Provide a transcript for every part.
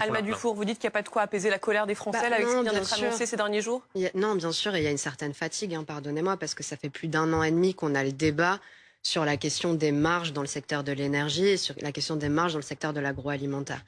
qui font Alma la plainte. Dufour, vous dites qu'il n'y a pas de quoi apaiser la colère des Français là, avec ce qui vient d'être annoncé ces derniers jours? Non, bien sûr, il y a une certaine fatigue, hein, pardonnez-moi, parce que ça fait plus d'un an et demi qu'on a le débat sur la question des marges dans le secteur de l'énergie et sur la question des marges dans le secteur de l'agroalimentaire.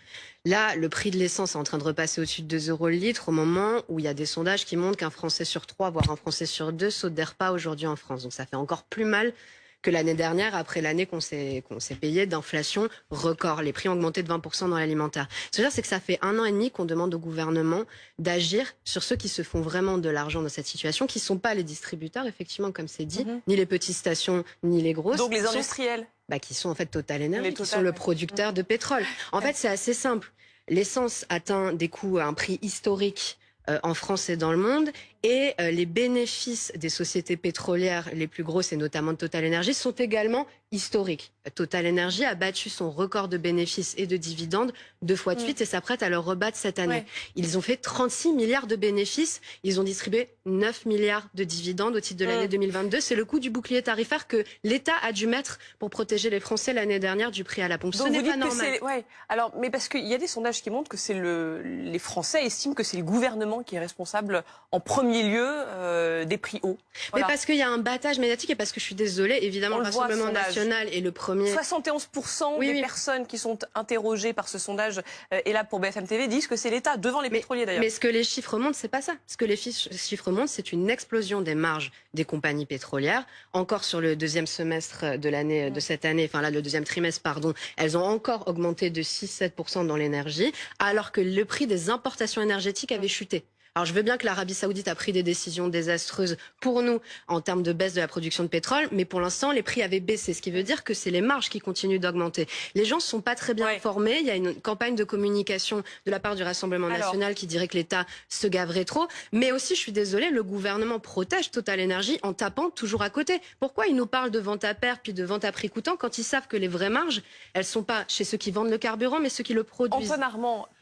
Là, le prix de l'essence est en train de repasser au-dessus de 2 euros le litre au moment où il y a des sondages qui montrent qu'un Français sur 3, voire un Français sur 2, saute des repas aujourd'hui en France. Donc ça fait encore plus mal que l'année dernière, après l'année qu'on s'est payé d'inflation record. Les prix ont augmenté de 20% dans l'alimentaire. Ce que je veux dire, c'est que ça fait un an et demi qu'on demande au gouvernement d'agir sur ceux qui se font vraiment de l'argent dans cette situation, qui ne sont pas les distributeurs, effectivement, comme c'est dit, ni les petites stations, ni les grosses. Donc les industriels. Qui sont en fait Total Energy, Les qui Total, sont le ouais. producteur de pétrole. En fait, c'est assez simple. L'essence atteint des coûts à un prix historique en France et dans le monde. Et les bénéfices des sociétés pétrolières les plus grosses, et notamment de Total Energy, sont également historiques. Total Energy a battu son record de bénéfices et de dividendes 2 fois de suite et s'apprête à le rebattre cette année. Ouais. Ils ont fait 36 milliards de bénéfices. Ils ont distribué 9 milliards de dividendes au titre de l'année 2022. C'est le coût du bouclier tarifaire que l'État a dû mettre pour protéger les Français l'année dernière du prix à la pompe. Donc Ce vous n'est dites pas que normal. c'est... Ouais. Alors, mais parce qu'il y a des sondages qui montrent que c'est les Français estiment que c'est le gouvernement qui est responsable en premier lieu des prix hauts. Voilà. Mais parce qu'il y a un battage médiatique et parce que je suis désolée, évidemment, On le le voit, Rassemblement sondage. national est le premier. 71% des personnes qui sont interrogées par ce sondage et là pour BFM TV disent que c'est l'État, devant les pétroliers d'ailleurs. Mais ce que les chiffres montrent, c'est pas ça. Ce que les chiffres montrent, c'est une explosion des marges des compagnies pétrolières. Encore sur le deuxième semestre de l'année, de cette année, enfin là, le deuxième trimestre, pardon, elles ont encore augmenté de 6-7% dans l'énergie, alors que le prix des importations énergétiques avait chuté. Alors je veux bien que l'Arabie Saoudite a pris des décisions désastreuses pour nous en termes de baisse de la production de pétrole, mais pour l'instant les prix avaient baissé, ce qui veut dire que c'est les marges qui continuent d'augmenter. Les gens ne sont pas très bien informés, il y a une campagne de communication de la part du Rassemblement national qui dirait que l'État se gaverait trop, mais aussi je suis désolée, le gouvernement protège Total Energy en tapant toujours à côté. Pourquoi ils nous parlent de vente à perte puis de vente à prix coûtant quand ils savent que les vraies marges, elles sont pas chez ceux qui vendent le carburant mais ceux qui le produisent? Antoine Armand,